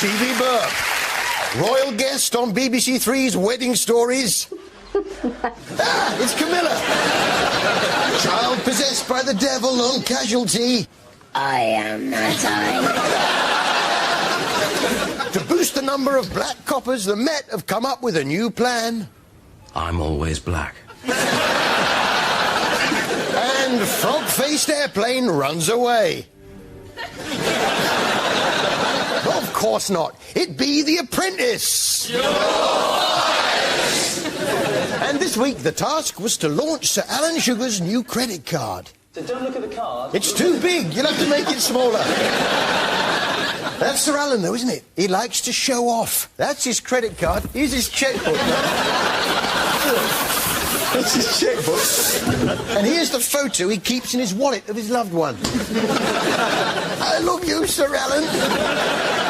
TV Burp. Royal guest on BBC Three's Wedding Stories. It's Camilla. Child possessed by the devil on Casualty. I am not I. To boost the number of black coppers, the Met have come up with a new plan. I'm always black. And frog-faced airplane runs away. Of course not. It be the apprentice. And this week the task was to launch Sir Alan Sugar's new credit card. So don't look at the card. It's too big. You'll have to make it smaller. That's Sir Alan, though, isn't it? He likes to show off. That's his credit card. Here's his checkbook. That's his checkbook. And here's the photo he keeps in his wallet of his loved one. I love you, Sir Alan.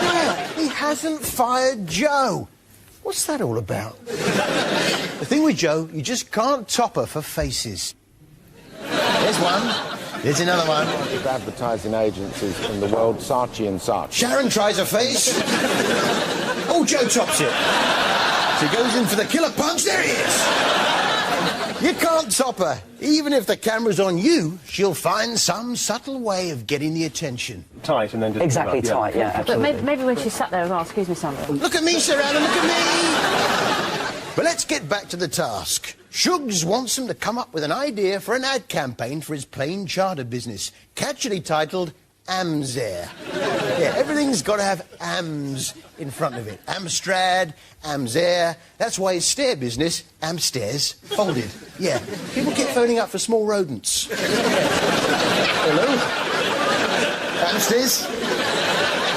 Yeah, he hasn't fired Joe. What's that all about? The thing with Joe, you just can't top her for faces. There's one. There's another one. Advertising agencies in the world, Saatchi and Saatchi. Sharon tries a face. Oh, Joe tops it. She goes in for the killer punch. There he is. You can't top her. Even if the camera's on you, she'll find some subtle way of getting the attention. Tight and then just... Exactly, tight, yeah, absolutely. But maybe when she sat there as well, excuse me, Sandra. Look at me, Sir Alan, look at me! But let's get back to the task. Shugs wants him to come up with an idea for an ad campaign for his plane charter business, catchily titled Amsair. Yeah, everything's got to have AMS in front of it. Amstrad, Amsair. That's why his stair business, Amstairs, folded. Yeah, people keep phoning up for small rodents. Hello? Amstairs?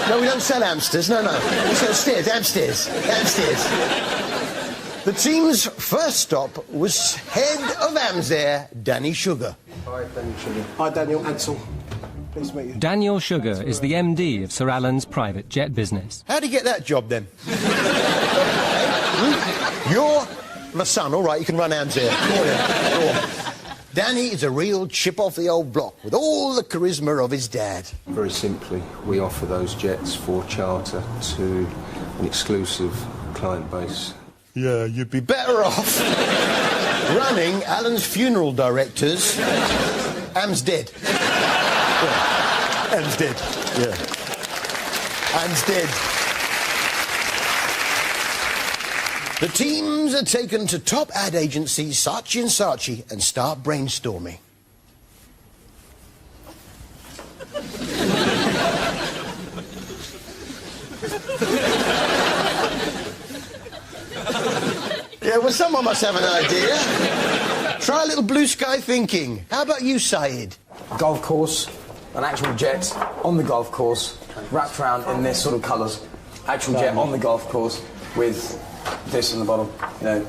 No, we don't sell hamsters. No. We sell stairs. Amstairs. Amstairs. The team's first stop was head of Amsair, Danny Sugar. Hi, Danny Sugar. Hi, Daniel. Ansel. Pleased to meet you. Daniel Sugar is the MD of Sir Alan's private jet business. How'd he get that job, then? You're my son, all right, you can run Amsair. Go on. Danny is a real chip off the old block, with all the charisma of his dad. Very simply, we offer those jets for charter to an exclusive client base. Yeah, you'd be better off running Alan's funeral directors. Am's dead. Yeah. Am's dead. Yeah. Am's dead. The teams are taken to top ad agency Saatchi and Saatchi and start brainstorming. Yeah, well, someone must have an idea. Try a little blue sky thinking. How about you, Saeed? Golf course, an actual jet on the golf course, wrapped around in this sort of colours. Actual jet on the golf course with this on the bottom, you know.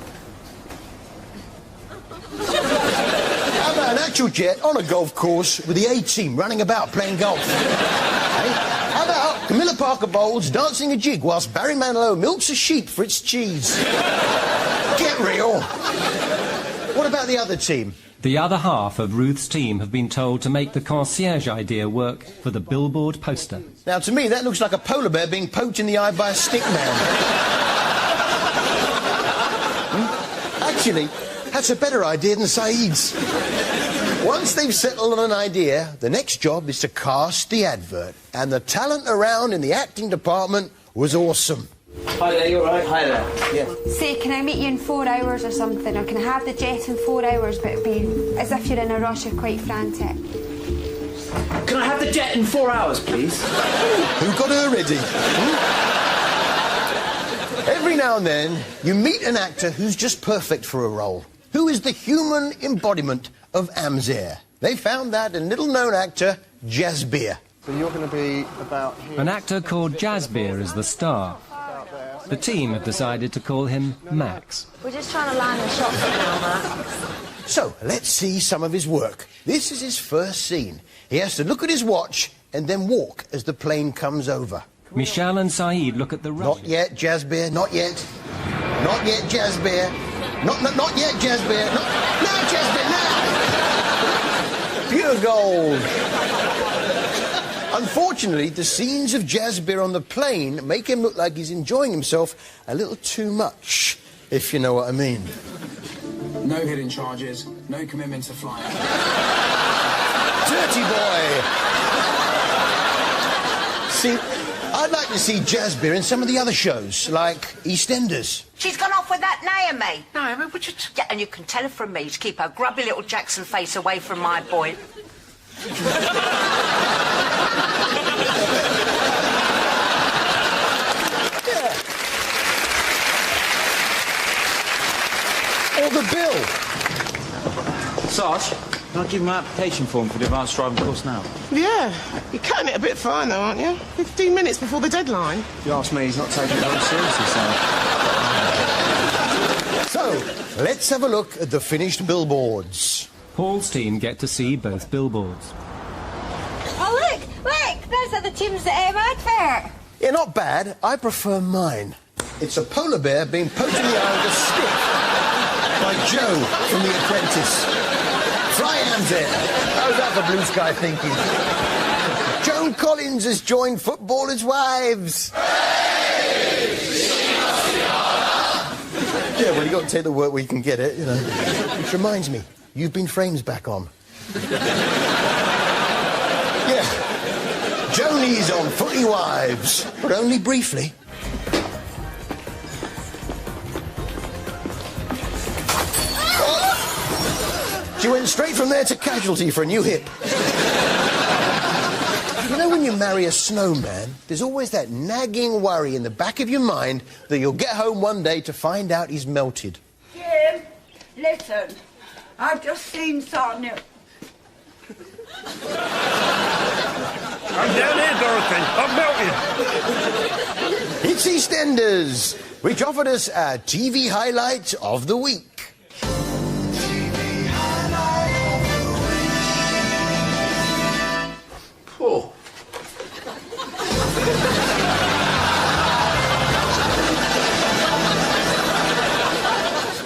How about an actual jet on a golf course with the A-team running about playing golf? Hey? How about Camilla Parker Bowles dancing a jig whilst Barry Manilow milks a sheep for its cheese? Get real. What about the other team? The other half of Ruth's team have been told to make the concierge idea work for the billboard poster. Now, to me, that looks like a polar bear being poked in the eye by a stick man. Actually, that's a better idea than Saeed's. Once they've settled on an idea, the next job is to cast the advert. And the talent around in the acting department was awesome. Hi there, you all right? Hi there. Yeah. Say, can I meet you in 4 hours or something? Or can I have the jet in 4 hours, but it'd be as if you're in a rush, you're quite frantic. Can I have the jet in 4 hours, please? Who got her ready? Every now and then, you meet an actor who's just perfect for a role. Who is the human embodiment of Amsair? They found that in little-known actor Jazz Beer. So you're going to be about here. An actor called Jazz Beer is the star. The team have decided to call him Max. We're just trying to land the shots now, Max. So, let's see some of his work. This is his first scene. He has to look at his watch and then walk as the plane comes over. Michelle and Saeed look at the rush. Not yet, Jazz Beer, not yet. Not yet, Jazz Beer. Not yet, Jazz Beer. Now, Jazz Beer, now! Pure gold. Unfortunately, the scenes of Jazzbeer on the plane make him look like he's enjoying himself a little too much, if you know what I mean. No hidden charges, no commitment to flying. Dirty boy! See, I'd like to see Jazzbeer in some of the other shows, like EastEnders. She's gone off with that Naomi. Naomi, would you... Yeah, and you can tell her from me to keep her grubby little Jackson face away from my boy. Or the bill. Sarge, can I give you my application form for the advanced driving course now? Yeah, you're cutting it a bit fine though, aren't you? 15 minutes before the deadline. If you ask me, he's not taking it very seriously, Sarge. So, let's have a look at the finished billboards. Paul's team get to see both billboards. Oh, look! Those are the Tim's advert. Yeah, not bad. I prefer mine. It's a polar bear being poked in the eye with a stick by Joe from The Apprentice. Fly hands there. How's that for blue sky thinking? Joan Collins has joined Footballers' Wives. Yeah, well, you got to take the work where you can get it, you know. Which reminds me, you've been Frames back on. Yeah, Joni's on Footy Wives, but only briefly. She went straight from there to Casualty for a new hit. You know, when you marry a snowman, there's always that nagging worry in the back of your mind that you'll get home one day to find out he's melted. Jim, listen. I've just seen Sonia. I'm down here, Dorothy. I'm melting. It's EastEnders, which offered us our TV highlight of the week. Oh.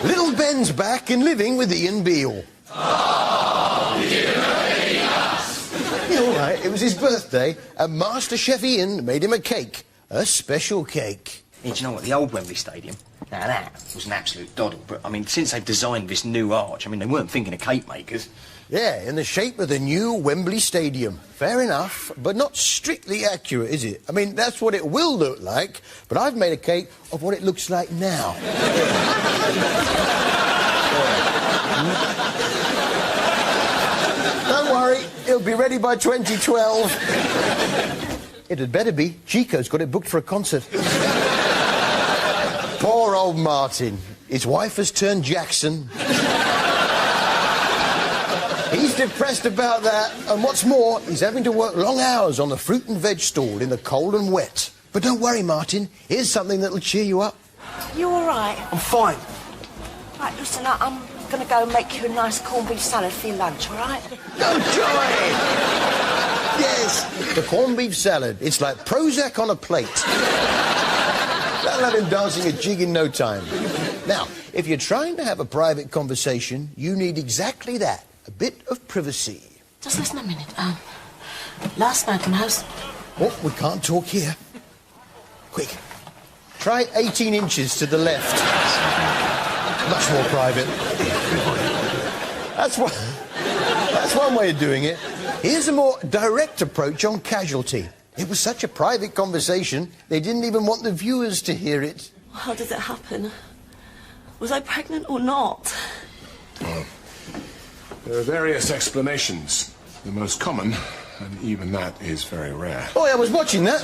Little Ben's back and living with Ian Beale. Yeah, all right, it was his birthday, and Master Chef Ian made him a cake. A special cake. Yeah, do you know what? The old Wembley Stadium, now that was an absolute doddle. But, I mean, since they've designed this new arch, I mean, they weren't thinking of cake makers. Yeah, in the shape of the new Wembley Stadium. Fair enough, but not strictly accurate, is it? I mean, that's what it will look like, but I've made a cake of what it looks like now. Don't worry, it'll be ready by 2012. It had better be. Chico's got it booked for a concert. Poor old Martin. His wife has turned Jackson. He's depressed about that, and what's more, he's having to work long hours on the fruit and veg stall in the cold and wet. But don't worry, Martin. Here's something that'll cheer you up. You all right? I'm fine. Right, listen, I'm going to go and make you a nice corned beef salad for your lunch, all right? No joy! Yes, the corned beef salad. It's like Prozac on a plate. That'll have him dancing a jig in no time. Now, if you're trying to have a private conversation, you need exactly that. A bit of privacy. Just listen a minute. Last night in house... Oh, we can't talk here. Quick. Try 18 inches to the left. Much more private. That's one way of doing it. Here's a more direct approach on Casualty. It was such a private conversation, they didn't even want the viewers to hear it. How did it happen? Was I pregnant or not? Well, there are various explanations. The most common, and even that is very rare. Oh, I was watching that.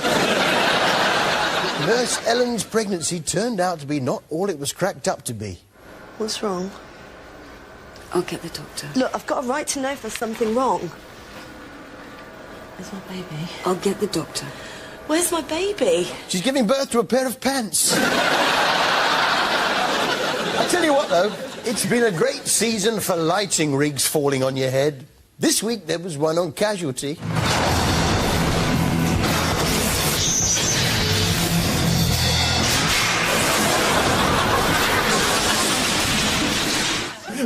Nurse Ellen's pregnancy turned out to be not all it was cracked up to be. What's wrong? I'll get the doctor. Look, I've got a right to know if there's something wrong. Where's my baby? I'll get the doctor. Where's my baby? She's giving birth to a pair of pants. I tell you what, though, it's been a great season for lighting rigs falling on your head. This week there was one on Casualty.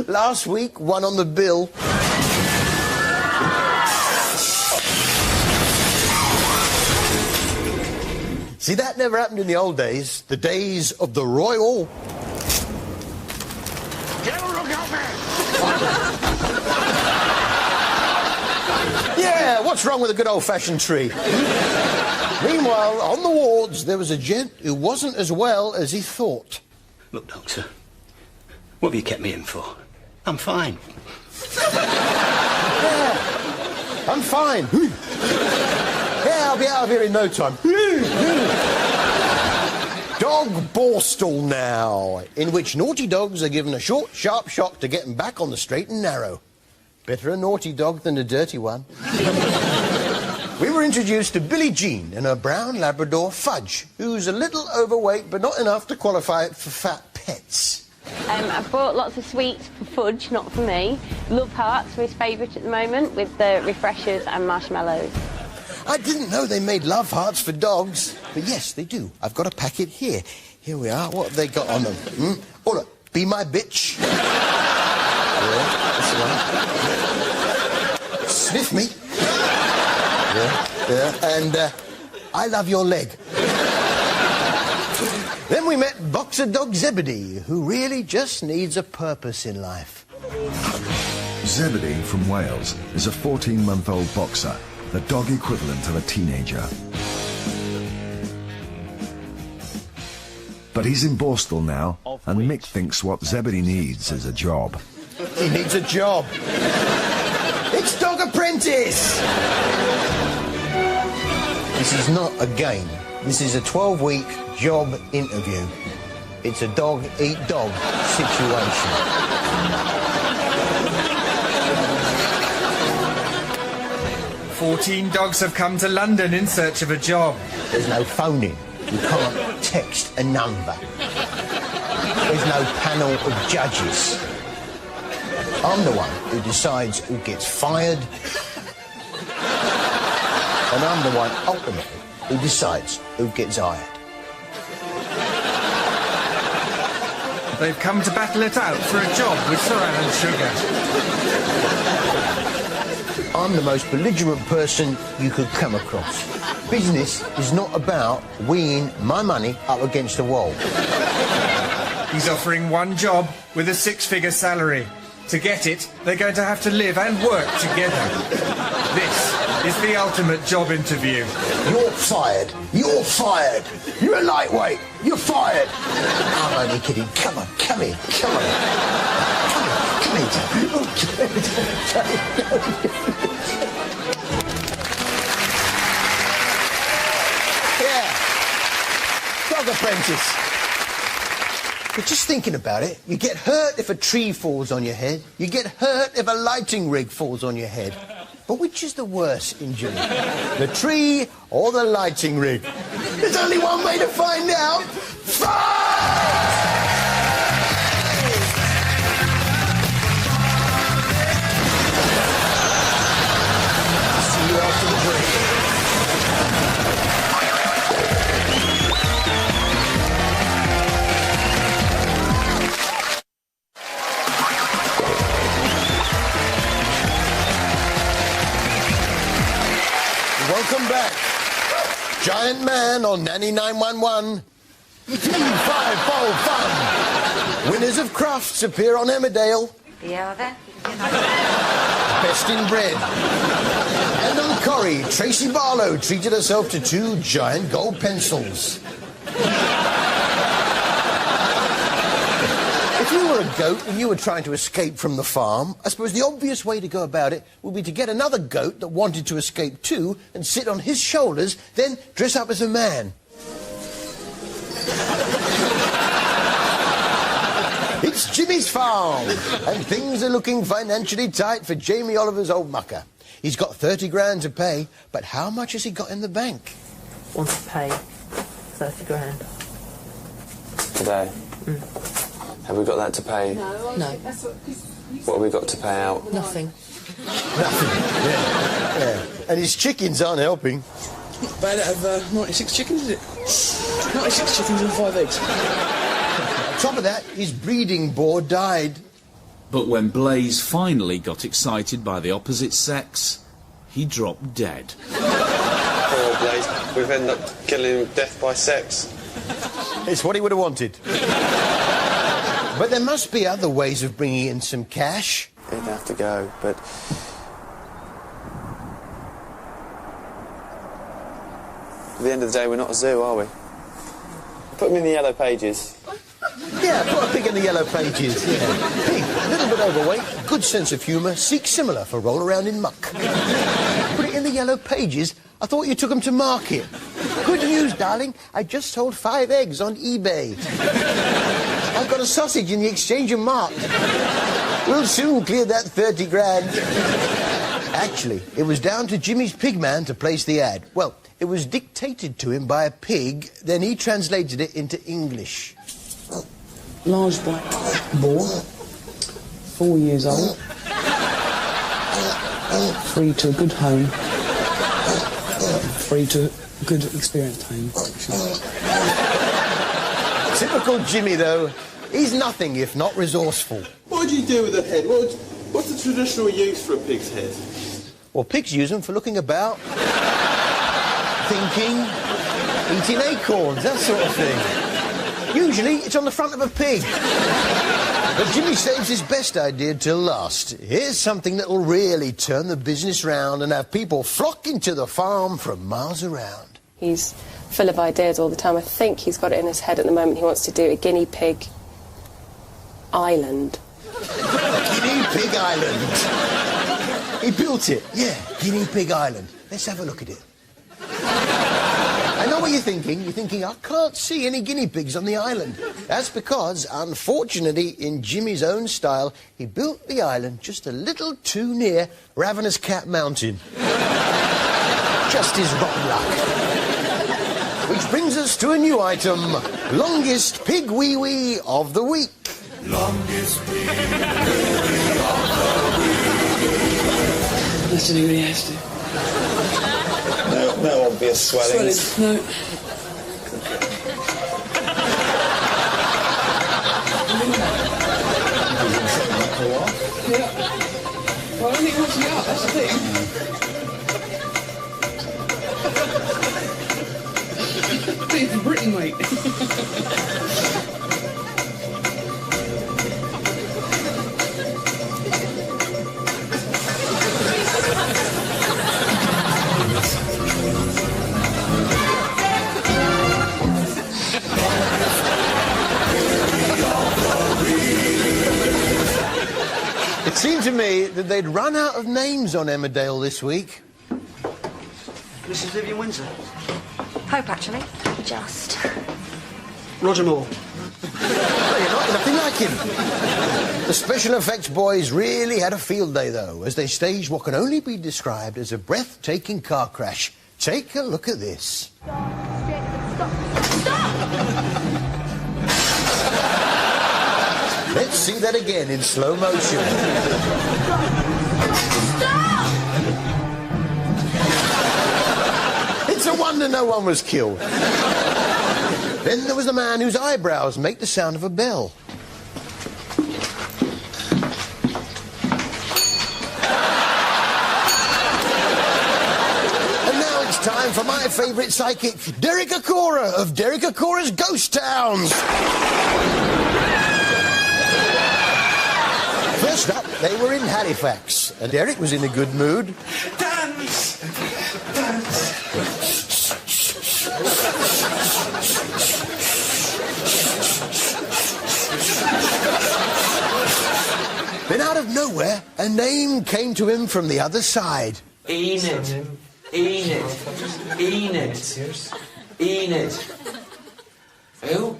Last week, one on the bill. See, that never happened in the old days, the days of the royal. Yeah, what's wrong with a good old-fashioned tree? Meanwhile, on the wards, there was a gent who wasn't as well as he thought. Look, Doctor, what have you kept me in for? I'm fine. Yeah, I'm fine. Yeah, I'll be out of here in no time. Dog Borstal now, in which naughty dogs are given a short, sharp shock to get them back on the straight and narrow. Better a naughty dog than a dirty one. We were introduced to Billie Jean and her brown Labrador Fudge, who's a little overweight but not enough to qualify for fat pets. I bought lots of sweets for Fudge, not for me. Love Hearts are his favourite at the moment, with the refreshers and marshmallows. I didn't know they made love hearts for dogs, but yes, they do. I've got a packet here. Here we are. What have they got on them? Oh, look. Be my bitch. Yeah, that's the one. Sniff me. Yeah. And I love your leg. Then we met boxer dog Zebedee, who really just needs a purpose in life. Zebedee from Wales is a 14-month-old boxer, the dog equivalent of a teenager. But he's in Borstal now, and Mick thinks what Zebedee needs is a job. He needs a job. It's Dog Apprentice! This is not a game. This is a 12-week job interview. It's a dog-eat-dog situation. 14 dogs have come to London in search of a job. There's no phoning. You can't text a number. There's no panel of judges. I'm the one who decides who gets fired. And I'm the one, ultimately, who decides who gets hired. They've come to battle it out for a job with Saran and Sugar. I'm the most belligerent person you could come across. Business is not about weighing my money up against the wall. He's offering one job with a 6-figure salary. To get it, they're going to have to live and work together. This is the ultimate job interview. You're fired. You're fired. You're a lightweight. You're fired. I'm only kidding. Come on, come here. Come on. Come here. Yeah. Dog Apprentice. But just thinking about it, you get hurt if a tree falls on your head. You get hurt if a lighting rig falls on your head. But which is the worst injury? The tree or the lighting rig? There's only one way to find out. Fight! See you after the break. Welcome back. Giant Man on Nanny 911. 5-fold fun. Winners of crafts appear on Emmerdale. Yeah, then. Best in bread. And on Corrie, Tracy Barlow treated herself to 2 giant gold pencils. If you were a goat and you were trying to escape from the farm, I suppose the obvious way to go about it would be to get another goat that wanted to escape too and sit on his shoulders, then dress up as a man. It's Jimmy's farm, and things are looking financially tight for Jamie Oliver's old mucker. He's got 30 grand to pay, but how much has he got in the bank? Want to pay 30 grand. Today? Have we got that to pay? No. What have we got to pay out? Nothing. Nothing. Yeah. And his chickens aren't helping. Not bad out of 96 chickens, is it? 96 chickens and 5 eggs. On top of that, his breeding boar died. But when Blaze finally got excited by the opposite sex, he dropped dead. Poor Blaze, we've ended up killing him death by sex. It's what he would have wanted. But there must be other ways of bringing in some cash. He'd have to go, but... At the end of the day, we're not a zoo, are we? Put him in the yellow pages. Yeah, put a pig in the yellow pages, yeah. Pig, a little bit overweight, good sense of humour, seek similar for roll around in muck. Put it in the yellow pages? I thought you took them to market. Good news, darling. I just sold 5 eggs on eBay. I've got a sausage in the exchange of mark. We'll soon clear that 30 grand. Actually, it was down to Jimmy's pigman to place the ad. Well, it was dictated to him by a pig, then he translated it into English. Large black boar, 4 years old, free to a good home, free to a good experienced home. Typical Jimmy, though. He's nothing if not resourceful. What do you do with a head? What's the traditional use for a pig's head? Well, pigs use them for looking about, thinking, eating acorns, that sort of thing. Usually, it's on the front of a pig. But Jimmy saves his best idea till last. Here's something that'll really turn the business round and have people flocking to the farm from miles around. He's full of ideas all the time. I think he's got it in his head at the moment. He wants to do a guinea pig island. Guinea pig island. He built it, yeah, guinea pig island. Let's have a look at it. I know what you're thinking. You're thinking, I can't see any guinea pigs on the island. That's because, unfortunately, in Jimmy's own style, he built the island just a little too near Ravenous Cat Mountain. Just his rotten luck. Which brings us to a new item, longest pig wee-wee of the week. Longest pig wee-wee of the week. Unless anybody has to. No obvious swellings. No. Yeah. Well, I don't think he wants to get up, that's the thing. Being from Britain, mate. It seemed to me that they'd run out of names on Emmerdale this week. Mrs. Vivian Windsor. Hope, actually. Just. Roger Moore. Well, you're not nothing like him. The special effects boys really had a field day, though, as they staged what can only be described as a breathtaking car crash. Take a look at this. Let's see that again in slow motion. It's a wonder no one was killed. Then there was the man whose eyebrows make the sound of a bell. And now it's time for my favourite psychic, Derek Acorah of Derek Acorah's Ghost Towns. First up, they were in Halifax, and Derek was in a good mood. Dance! Dance! Then out of nowhere, a name came to him from the otother side. Enid. Enid. Enid. Enid. Who?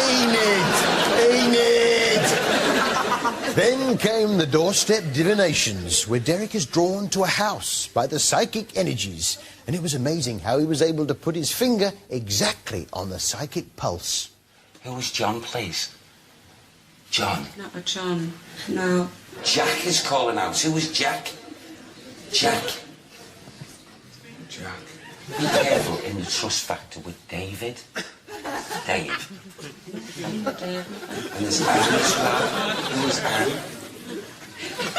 Enid! Then came the doorstep divinations, where Derek is drawn to a house by the psychic energies. And it was amazing how he was able to put his finger exactly on the psychic pulse. Who was John, please? John. Not a John. No. Jack is calling out. Who was Jack? Jack. Jack. Be careful in the trust factor with David. Dave. And there's Anne as well. Who was Anne?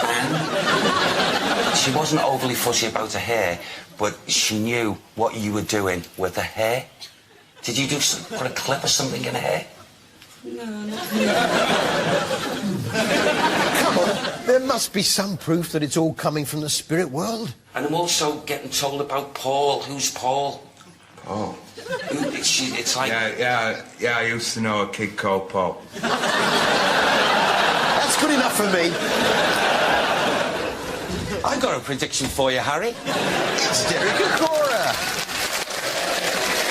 Anne. She wasn't overly fussy about her hair, but she knew what you were doing with her hair. Did you just put a clip or something in her hair? Come on, there must be some proof that it's all coming from the spirit world. And I'm also getting told about Paul. Who's Paul? Paul? It's like... Yeah, I used to know a kid called Paul. That's good enough for me. I've got a prediction for you, Harry. It's Derek Acorah.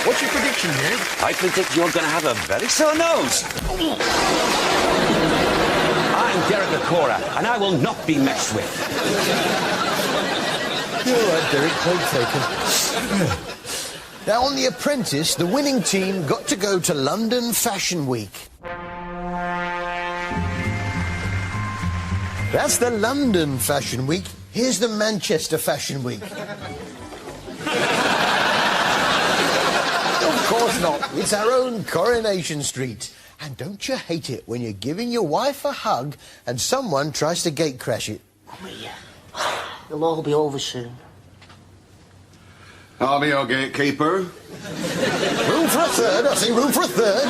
What's your prediction, Derek? I predict you're going to have a very sore nose. I'm Derek Acorah, and I will not be messed with. You're right, Derek. Point taken. Now, on The Apprentice, the winning team got to go to London Fashion Week. That's the London Fashion Week. Here's the Manchester Fashion Week. Of course not. It's our own Coronation Street. And don't you hate it when you're giving your wife a hug and someone tries to gate crash it? It'll all be over soon. I'll be your gatekeeper. Room for a third. I say room for a third.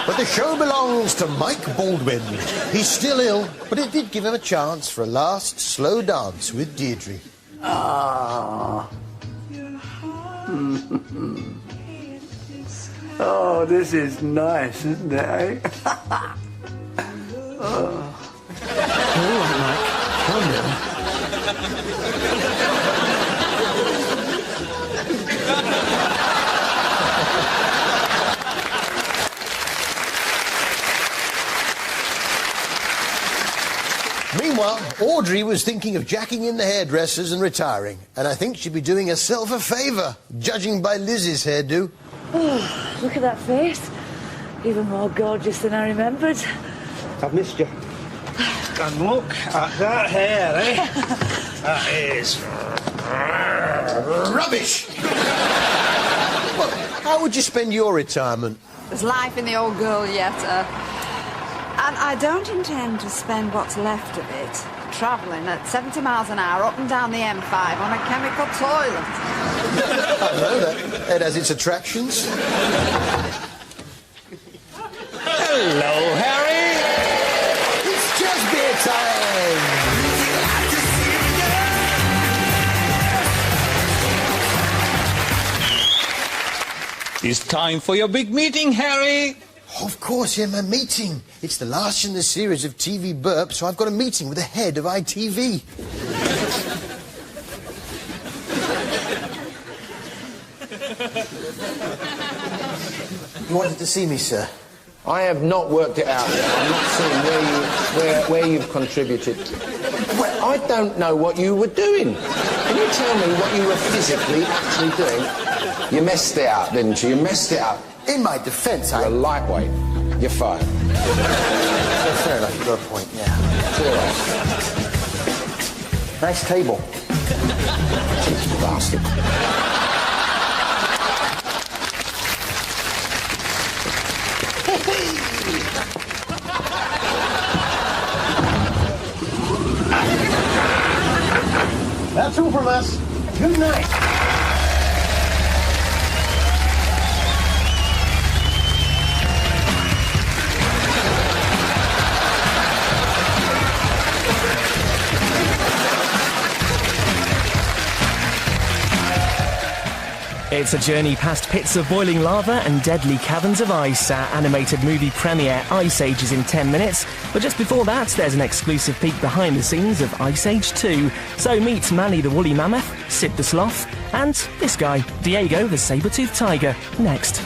But the show belongs to Mike Baldwin. He's still ill, but it did give him a chance for a last slow dance with Deirdre. Ah. Oh, this is nice, isn't it, eh? Oh. All right, Mike. Calm down. Meanwhile, Audrey was thinking of jacking in the hairdressers and retiring, and I think she'd be doing herself a favour, judging by Liz's hairdo. Oh, look at that face. Even more gorgeous than I remembered. I've missed you. And look at that hair, eh? That is... rubbish! Well, how would you spend your retirement? There's life in the old girl yet, and I don't intend to spend what's left of it travelling at 70 miles an hour up and down the M5 on a chemical toilet. I know that. It has its attractions. Hello, Harry. It's just beer time. It's time for your big meeting, Harry. Of course, yeah, my meeting. It's the last in the series of TV Burp, so I've got a meeting with the head of ITV. You wanted to see me, sir? I have not worked it out yet. I'm not seeing where you've contributed. Well, I don't know what you were doing. Can you tell me what you were physically actually doing? You messed it up, didn't you? You messed it up. In my defence, You're a lightweight. You're fired. Fair enough, you've got a point, yeah. It's all right. Nice table. Cheeky bastard. That's all from us. Good night. It's a journey past pits of boiling lava and deadly caverns of ice. Our animated movie premiere, Ice Age, is in 10 minutes. But just before that, there's an exclusive peek behind the scenes of Ice Age 2. So meet Manny the Woolly Mammoth, Sid the Sloth, and this guy, Diego the Saber-toothed Tiger, next.